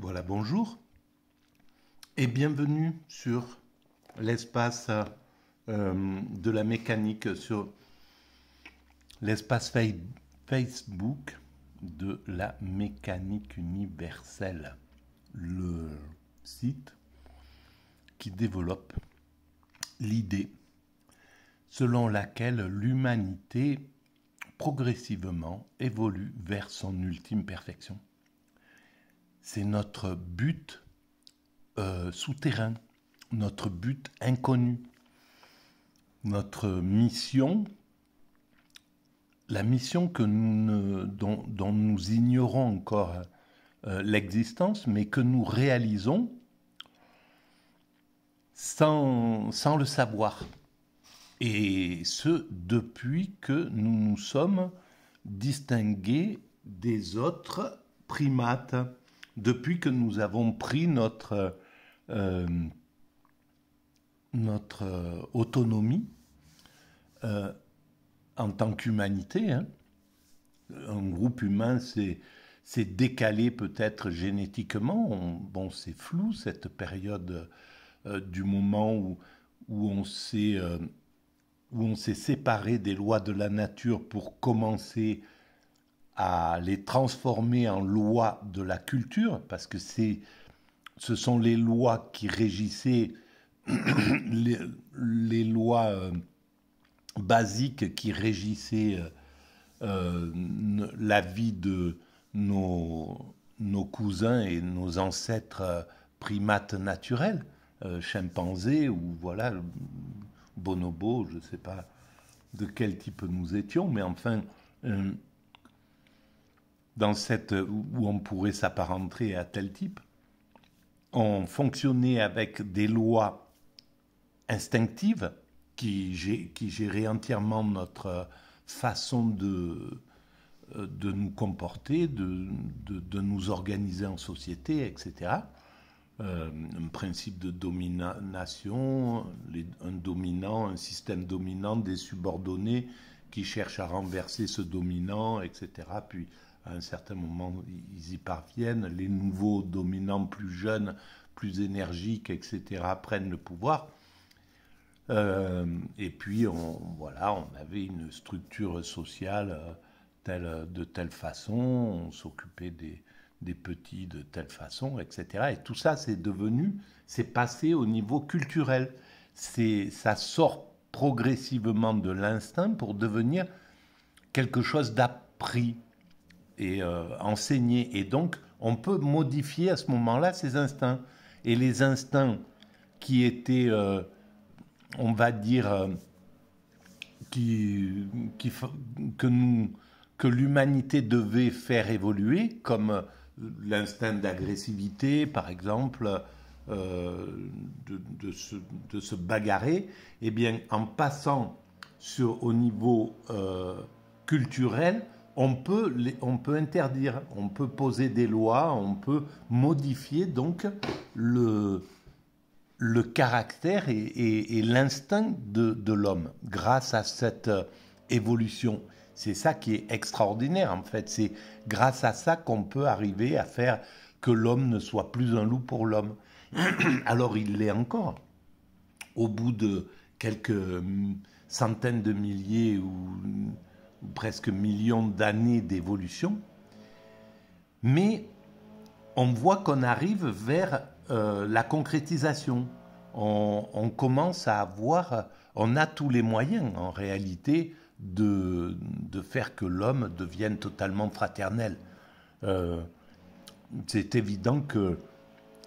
Voilà, bonjour et bienvenue sur l'espace de la mécanique, sur l'espace Facebook de la mécanique universelle, le site qui développe l'idée selon laquelle l'humanité progressivement évolue vers son ultime perfection. C'est notre but souterrain, notre but inconnu, notre mission, la mission que dont nous ignorons encore l'existence, mais que nous réalisons sans le savoir. Et ce, depuis que nous nous sommes distingués des autres primates, depuis que nous avons pris notre autonomie en tant qu'humanité. Un groupe humain s'est décalé peut-être génétiquement. Bon, c'est flou cette période du moment où on s'est séparé des lois de la nature pour commencer à les transformer en lois de la culture, parce que ce sont les lois qui régissaient, les lois basiques qui régissaient la vie de nos cousins et nos ancêtres primates naturels, chimpanzés ou voilà, bonobos, je ne sais pas de quel type nous étions, mais enfin, dans cette où on pourrait s'apparenter à tel type, on fonctionnait avec des lois instinctives qui géraient entièrement notre façon de nous comporter, de nous organiser en société, etc. Un principe de domination, un dominant, un système dominant, des subordonnés qui cherchent à renverser ce dominant, etc. Puis, à un certain moment, ils y parviennent. Les nouveaux dominants plus jeunes, plus énergiques, etc., prennent le pouvoir. Et puis, on avait une structure sociale de telle façon, on s'occupait des petits de telle façon, etc. Et tout ça, c'est passé au niveau culturel. Ça sort progressivement de l'instinct pour devenir quelque chose d'appris et enseigné. Et donc, on peut modifier à ce moment-là ces instincts. Et les instincts qui étaient, on va dire, que l'humanité devait faire évoluer, comme l'instinct d'agressivité, par exemple, de se bagarrer, eh bien, en passant au niveau culturel, on peut interdire, on peut poser des lois, on peut modifier donc le caractère et l'instinct de l'homme grâce à cette évolution. C'est ça qui est extraordinaire en fait. C'est grâce à ça qu'on peut arriver à faire que l'homme ne soit plus un loup pour l'homme. Alors il l'est encore. Au bout de quelques centaines de milliers ou presque millions d'années d'évolution. Mais on voit qu'on arrive vers la concrétisation. On commence à avoir, on a tous les moyens en réalité de faire que l'homme devienne totalement fraternel. C'est évident que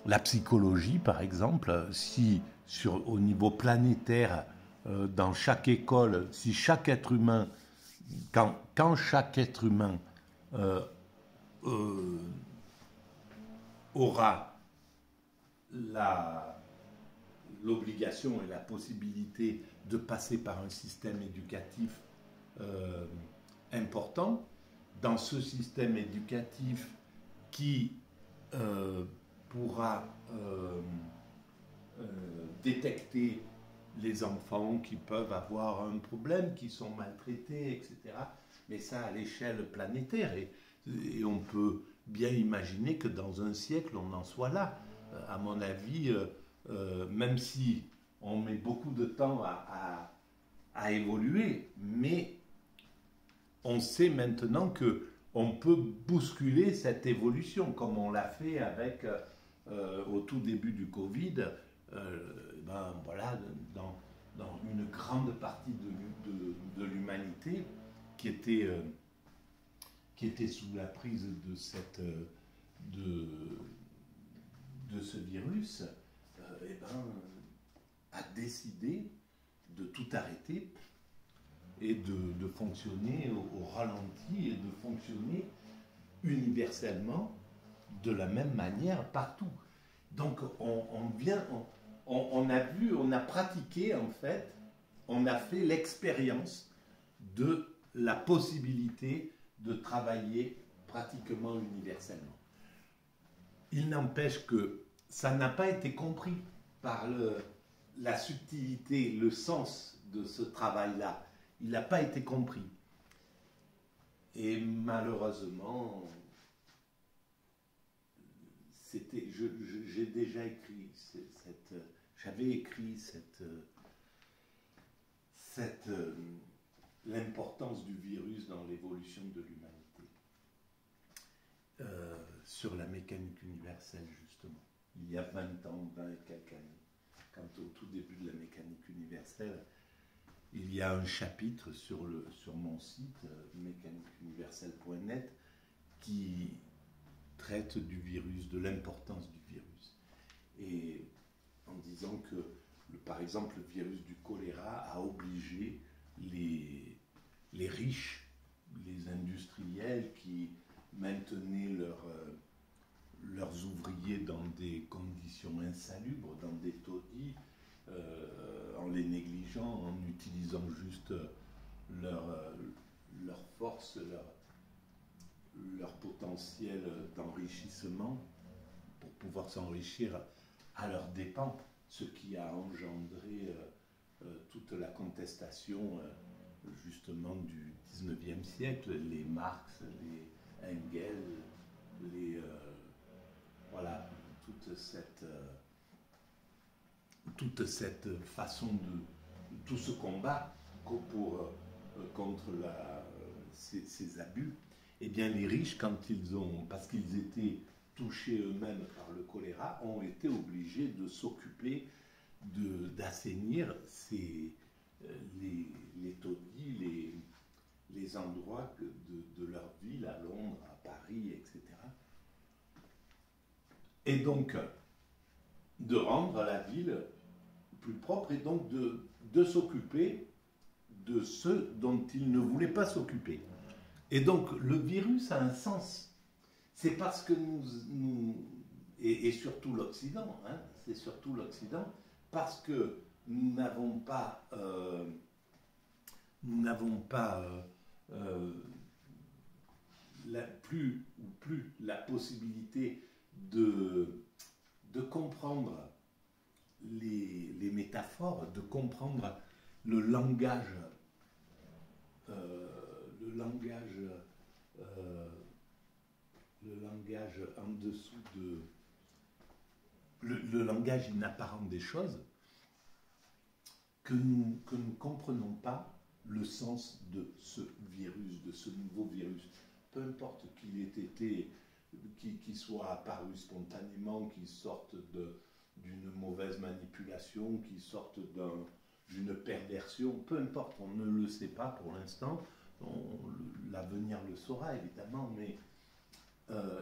la psychologie, par exemple, si au niveau planétaire, dans chaque école, si chaque être humain, quand chaque être humain aura l'obligation et la possibilité de passer par un système éducatif important, dans ce système éducatif qui pourra détecter les enfants qui peuvent avoir un problème, qui sont maltraités, etc. Mais ça à l'échelle planétaire. Et Et on peut bien imaginer que dans un siècle, on en soit là. À mon avis, même si on met beaucoup de temps à évoluer, mais on sait maintenant que on peut bousculer cette évolution, comme on l'a fait avec au tout début du Covid. Ben voilà, dans une grande partie de l'humanité qui était sous la prise de, de ce virus, eh ben, a décidé de tout arrêter et de fonctionner au ralenti et de fonctionner universellement de la même manière partout. Donc on a vu, on a pratiqué en fait, on a fait l'expérience de la possibilité de travailler pratiquement universellement. Il n'empêche que ça n'a pas été compris par la subtilité, le sens de ce travail-là. Il n'a pas été compris. Et malheureusement, j'ai déjà écrit j'avais écrit l'importance du virus dans l'évolution de l'humanité, sur la mécanique universelle justement. Il y a 20 ans, 20 et quelques années, quand au tout début de la mécanique universelle, il y a un chapitre sur mon site, mécaniqueuniverselle.net, qui traite du virus, de l'importance du virus. Et en disant que, par exemple, le virus du choléra a obligé les riches, les industriels qui maintenaient leurs ouvriers dans des conditions insalubres, dans des taudis, en les négligeant, en utilisant juste leur force, leur potentiel d'enrichissement pour pouvoir s'enrichir à leurs dépens, ce qui a engendré toute la contestation justement du 19e siècle, les Marx, les Engels, voilà, toute cette façon tout ce combat contre ces abus. Eh bien, les riches, parce qu'ils étaient touchés eux-mêmes par le choléra, ont été obligés de s'occuper d'assainir les taudis, les endroits de leur ville, à Londres, à Paris, etc. Et donc, de rendre la ville plus propre et donc de s'occuper de ceux dont ils ne voulaient pas s'occuper. Et donc, le virus a un sens. C'est parce que et surtout l'Occident, hein, c'est surtout l'Occident, parce que nous n'avons pas plus la possibilité de comprendre les métaphores, de comprendre le langage en dessous le langage inapparent des choses, que nous comprenons pas le sens de ce virus, de ce nouveau virus. Peu importe qu'il soit apparu spontanément, qu'il sorte d'une mauvaise manipulation, qu'il sorte d'une perversion, peu importe, on ne le sait pas pour l'instant. L'avenir le saura évidemment, mais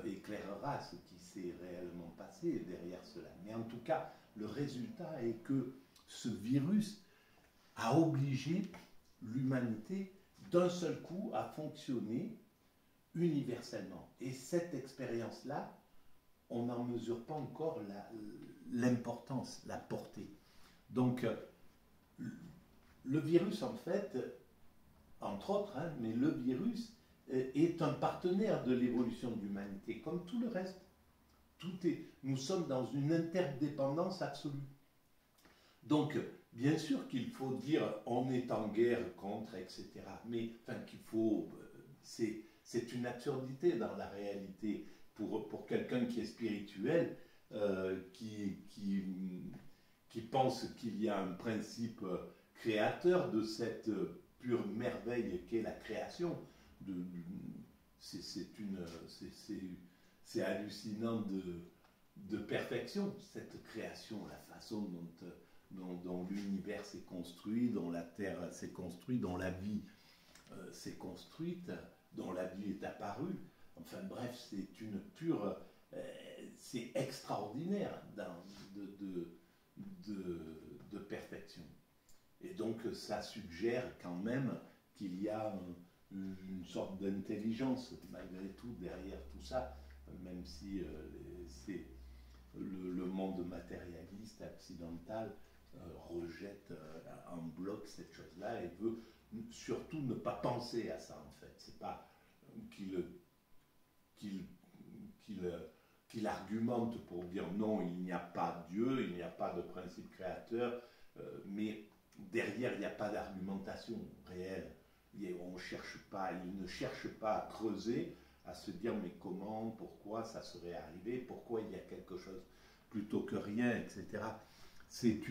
éclairera ce qui s'est réellement passé derrière cela. Mais en tout cas, le résultat est que ce virus a obligé l'humanité d'un seul coup à fonctionner universellement. Et cette expérience-là, on n'en mesure pas encore l'importance, la portée. Donc, le virus, en fait, entre autres, hein, mais le virus est un partenaire de l'évolution de l'humanité, comme tout le reste. Nous sommes dans une interdépendance absolue. Donc, bien sûr qu'il faut dire on est en guerre contre, etc. Mais enfin, qu'il faut, c'est c'est une absurdité dans la réalité pour quelqu'un qui est spirituel, qui pense qu'il y a un principe créateur de cette pure merveille qu'est la création. C'est hallucinant de perfection, cette création, la façon dont l'univers s'est construit, dont la Terre s'est construite, dont la vie s'est construite, dont la vie est apparue. Enfin bref, c'est une pure... c'est extraordinaire de perfection. Et donc ça suggère quand même qu'il y a une sorte d'intelligence malgré tout derrière tout ça, même si c'est le monde matérialiste, occidental, rejette en bloc cette chose-là et veut surtout ne pas penser à ça en fait. C'est pas qu'il argumente pour dire non, il n'y a pas Dieu, il n'y a pas de principe créateur, mais derrière il n'y a pas d'argumentation réelle. On cherche pas, il ne cherche pas à creuser, à se dire mais comment, pourquoi ça serait arrivé, pourquoi il y a quelque chose plutôt que rien, etc. C'est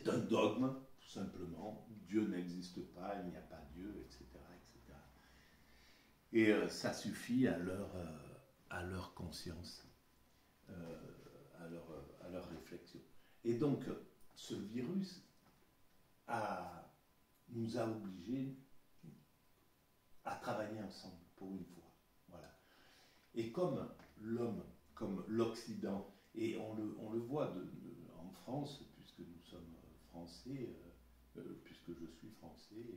un dogme, tout simplement. Dieu n'existe pas, il n'y a pas Dieu, etc. etc. Et ça suffit à leur conscience, à leur réflexion. Et donc, ce virus nous a obligés à travailler ensemble, pour une fois. Voilà. Et comme l'homme, comme l'Occident, et on le voit en France, puisque nous sommes français, puisque je suis français,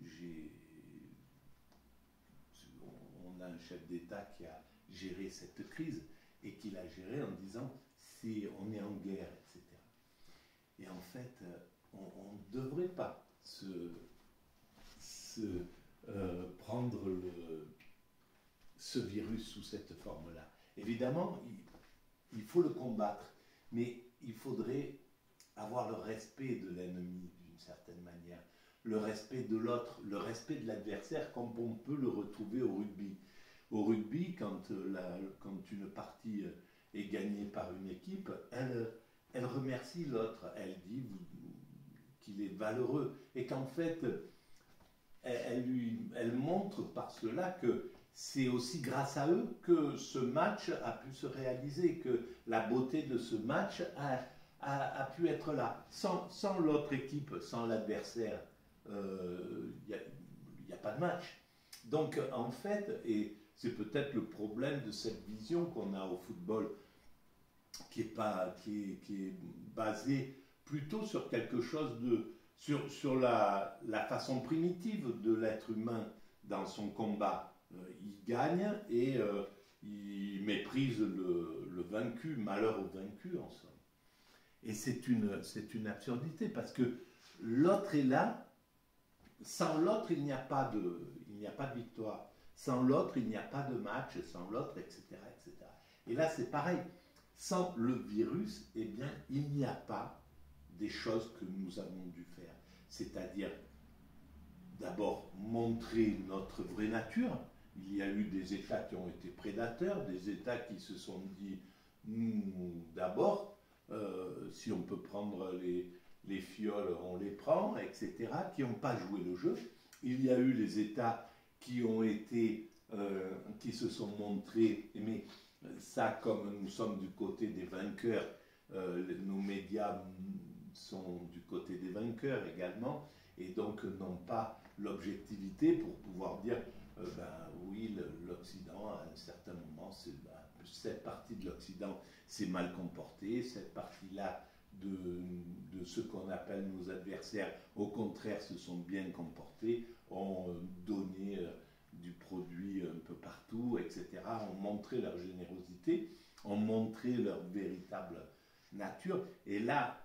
et on a un chef d'État qui a géré cette crise, et qui l'a gérée en disant on est en guerre, etc. Et en fait, on ne devrait pas prendre ce virus sous cette forme-là. Évidemment, il faut le combattre, mais il faudrait avoir le respect de l'ennemi d'une certaine manière, le respect de l'autre, le respect de l'adversaire, comme on peut le retrouver au rugby. Au rugby, quand une partie est gagnée par une équipe, elle remercie l'autre, elle dit qu'il est valeureux, et qu'en fait, elle montre par cela que c'est aussi grâce à eux que ce match a pu se réaliser, que la beauté de ce match a pu être là. Sans l'autre équipe, sans l'adversaire, il n'y a pas de match. Donc en fait, et c'est peut-être le problème de cette vision qu'on a au football, qui est basée plutôt sur quelque chose sur la façon primitive de l'être humain dans son combat. Il gagne et il méprise le vaincu, malheur au vaincu en somme. Et c'est une absurdité parce que l'autre est là, sans l'autre il n'y a pas de victoire, sans l'autre il n'y a pas de match, sans l'autre, etc., etc. Et là c'est pareil, sans le virus, eh bien il n'y a pas des choses que nous avons dû faire, c'est-à-dire d'abord montrer notre vraie nature. Il y a eu des États qui ont été prédateurs, des États qui se sont dit d'abord, si on peut prendre les fioles, on les prend, etc., qui n'ont pas joué le jeu. Il y a eu les États qui se sont montrés, mais ça, comme nous sommes du côté des vainqueurs, nos médias sont du côté des vainqueurs également, et donc n'ont pas l'objectivité pour pouvoir dire oui, l'Occident, à un certain moment, cette partie de l'Occident s'est mal comportée, cette partie-là de ce qu'on appelle nos adversaires, au contraire, se sont bien comportés, ont donné du produit un peu partout, etc., ont montré leur générosité, ont montré leur véritable nature, et là,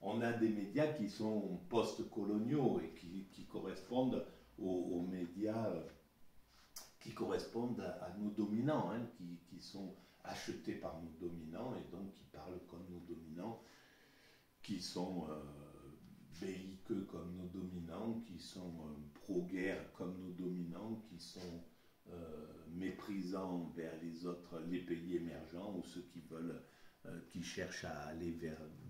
on a des médias qui sont post-coloniaux et qui correspondent aux médias qui correspondent à nos dominants, hein, qui sont achetés par nos dominants et donc qui parlent comme nos dominants, qui sont belliqueux comme nos dominants dominants qui sont pro-guerre comme nos dominants, qui sont méprisants vers les autres, les pays émergents ou ceux qui veulent, qui cherchent à aller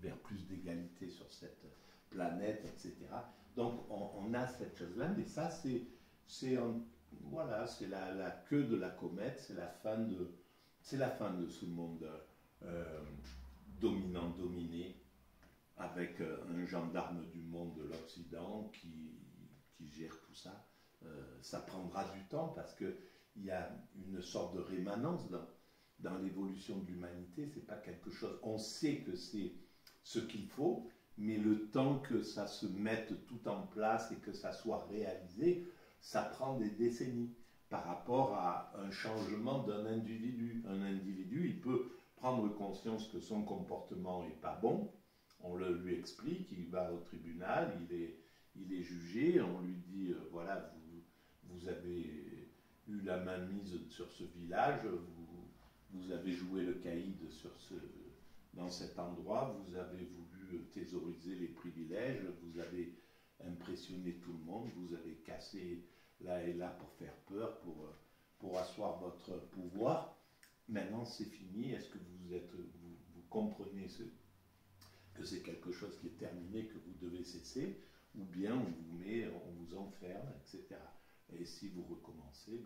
vers plus d'égalité sur cette planète, etc. Donc on a cette chose-là, mais ça voilà, c'est la queue de la comète, c'est la fin de ce monde dominant-dominé, avec un gendarme du monde de l'Occident qui gère tout ça. Ça prendra du temps parce qu'il y a une sorte de rémanence dans l'évolution de l'humanité. C'est pas quelque chose. On sait que c'est ce qu'il faut, mais le temps que ça se mette tout en place et que ça soit réalisé, ça prend des décennies par rapport à un changement d'un individu. Un individu, il peut prendre conscience que son comportement n'est pas bon. On lui explique, il va au tribunal, il est jugé, on lui dit, voilà, vous avez eu la main mise sur ce village, vous avez joué le caïd dans cet endroit, vous avez voulu thésauriser les privilèges, vous avez impressionné tout le monde, vous avez cassé là et là pour faire peur, pour asseoir votre pouvoir. Maintenant, c'est fini. Est-ce que vous comprenez que c'est quelque chose qui est terminé, que vous devez cesser, ou bien on vous enferme, etc. Et si vous recommencez,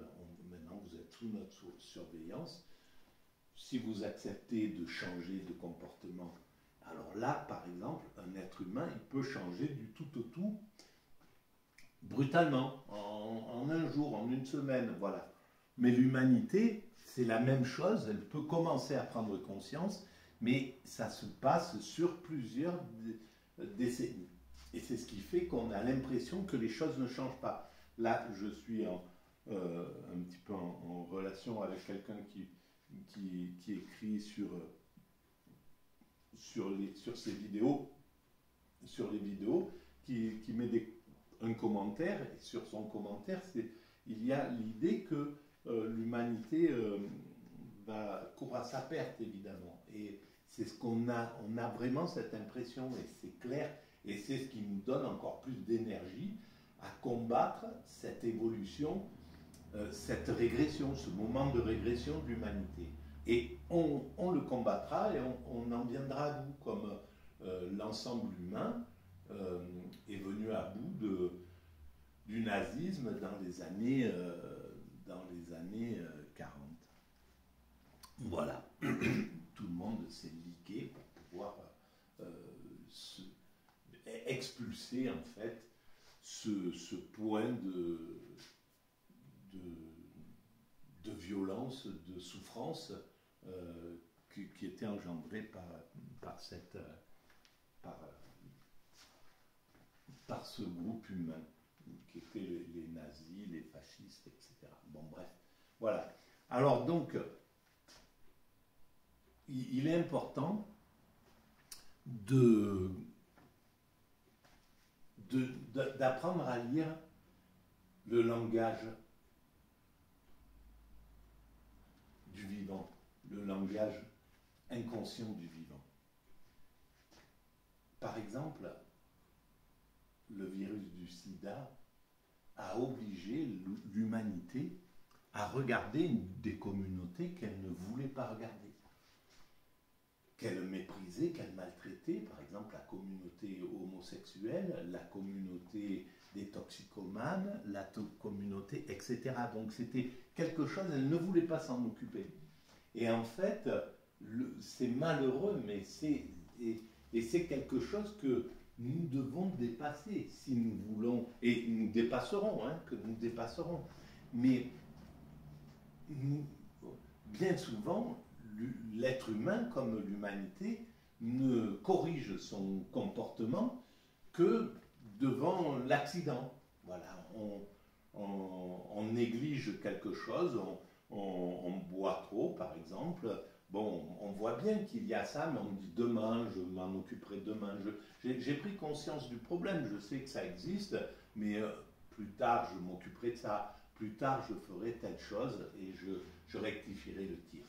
maintenant vous êtes sous notre surveillance. Si vous acceptez de changer de comportement, alors là, par exemple, un être humain, il peut changer du tout au tout, brutalement, en un jour, en une semaine, voilà. Mais l'humanité, c'est la même chose, elle peut commencer à prendre conscience, mais ça se passe sur plusieurs décennies. Et c'est ce qui fait qu'on a l'impression que les choses ne changent pas. Là, je suis un petit peu en relation avec quelqu'un qui écrit sur ses vidéos, sur les vidéos, qui met un commentaire, et sur son commentaire, il y a l'idée que l'humanité court à sa perte, évidemment. Et c'est ce qu'on a, on a vraiment cette impression, et c'est clair, et c'est ce qui nous donne encore plus d'énergie à combattre cette évolution, cette régression, ce moment de régression de l'humanité. Et on le combattra et on en viendra à bout, comme l'ensemble humain est venu à bout du nazisme dans les années 40. Voilà. Tout le monde s'est liqué pour pouvoir expulser en fait ce point de violence, de souffrance qui était engendré par ce groupe humain qui étaient les nazis, les fascistes, etc. Bon, bref. Voilà. Alors donc, il est important d'apprendre à lire le langage du vivant, le langage inconscient du vivant. Par exemple, le virus du sida a obligé l'humanité à regarder des communautés qu'elle ne voulait pas regarder, qu'elle méprisait, qu'elle maltraitait, par exemple la communauté homosexuelle, la communauté des toxicomanes, la communauté, etc. Donc c'était quelque chose, elle ne voulait pas s'en occuper. Et en fait, c'est malheureux, mais c'est quelque chose que nous devons dépasser si nous voulons, et nous dépasserons, que nous dépasserons. Mais bien souvent, l'être humain, comme l'humanité, ne corrige son comportement que devant l'accident. Voilà, on néglige quelque chose, on boit trop, par exemple. Bon, on voit bien qu'il y a ça, mais on dit demain, je m'en occuperai demain. J'ai pris conscience du problème, je sais que ça existe, mais plus tard, je m'occuperai de ça. Plus tard, je ferai telle chose et je rectifierai le tir.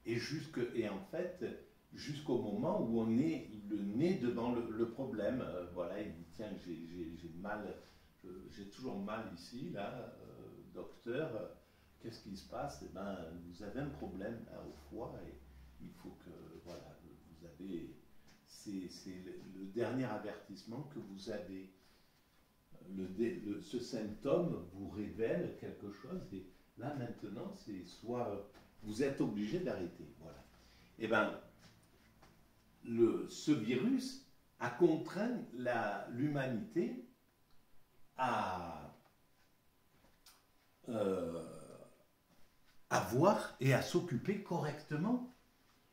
Et en fait, jusqu'au moment où on est le nez devant le problème, voilà, il dit tiens, j'ai mal j'ai toujours mal ici, là, docteur, qu'est-ce qui se passe? Eh ben, vous avez un problème là, au foie et il faut que, voilà, vous avez, c'est le dernier avertissement que vous avez. Ce symptôme vous révèle quelque chose et là maintenant, c'est soit vous êtes obligé d'arrêter, voilà. Eh ben, ce virus a contraint l'humanité à voir et à s'occuper correctement,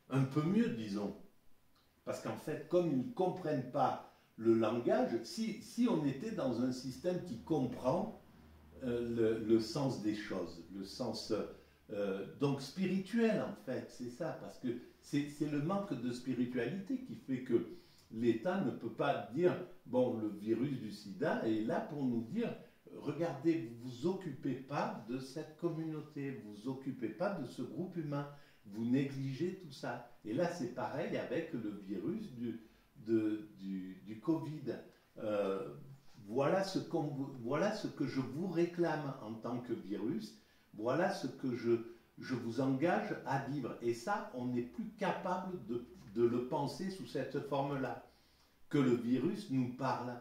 un peu mieux, disons. Parce qu'en fait, comme ils ne comprennent pas le langage, si on était dans un système qui comprend le sens des choses, le sens donc spirituel en fait, c'est ça, parce que c'est le manque de spiritualité qui fait que l'État ne peut pas dire, bon, le virus du sida est là pour nous dire, regardez, vous vous occupez pas de cette communauté, vous vous occupez pas de ce groupe humain, vous négligez tout ça. Et là, c'est pareil avec le virus du Covid. Voilà ce que je vous réclame en tant que virus, voilà ce que je vous engage à vivre. Et ça, on n'est plus capable de le penser sous cette forme-là, que le virus nous parle.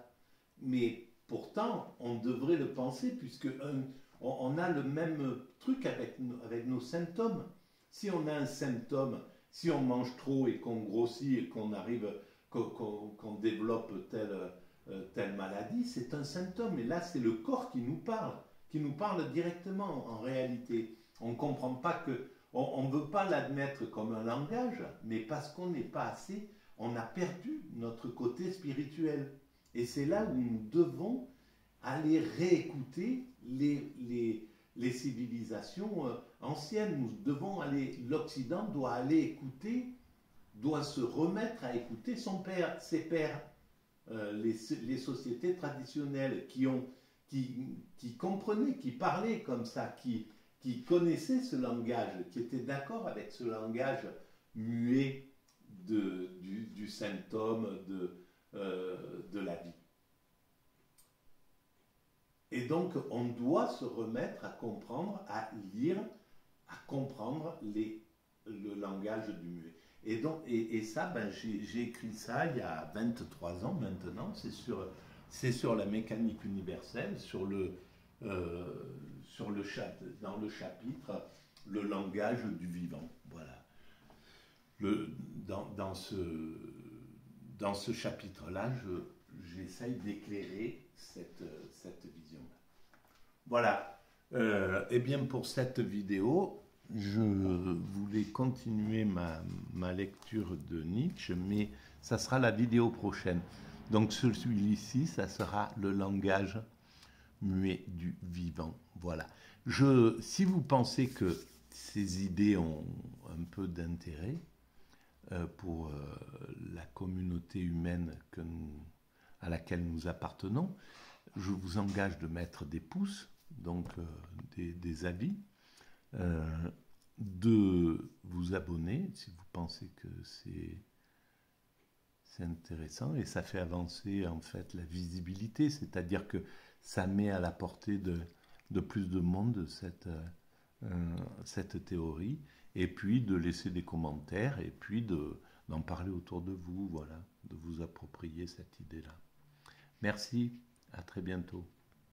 Mais pourtant, on devrait le penser puisque on a le même truc avec nos symptômes. Si on a un symptôme, si on mange trop et qu'on grossit et qu'on arrive, qu'on développe telle maladie, c'est un symptôme. Et là, c'est le corps qui nous parle directement en réalité. On ne comprend pas que, on ne veut pas l'admettre comme un langage, mais parce qu'on n'est pas assez, on a perdu notre côté spirituel. Et c'est là où nous devons aller réécouter les civilisations anciennes. Nous devons l'Occident doit aller écouter, doit se remettre à écouter ses pères, les sociétés traditionnelles qui comprenaient, qui parlaient comme ça, qui connaissaient ce langage, qui étaient d'accord avec ce langage muet du symptôme de la vie. Et donc, on doit se remettre à comprendre, à lire, à comprendre le langage du muet. Et ça, ben, j'ai écrit ça il y a 23 ans maintenant. C'est sur la mécanique universelle, dans le chapitre le langage du vivant. Voilà. Dans ce chapitre-là, j'essaye d'éclairer cette vision-là. Voilà. Eh bien, pour cette vidéo, je voulais continuer ma lecture de Nietzsche, mais ça sera la vidéo prochaine. Donc, celui-ci, ça sera le langage muet du vivant. Voilà. Si vous pensez que ces idées ont un peu d'intérêt pour la communauté humaine à laquelle nous appartenons, je vous engage de mettre des pouces, donc des avis, de vous abonner si vous pensez que c'est intéressant et ça fait avancer en fait la visibilité, c'est-à-dire que ça met à la portée de plus de monde cette théorie, et puis de laisser des commentaires et puis d'en parler autour de vous, voilà, de vous approprier cette idée-là. Merci, à très bientôt.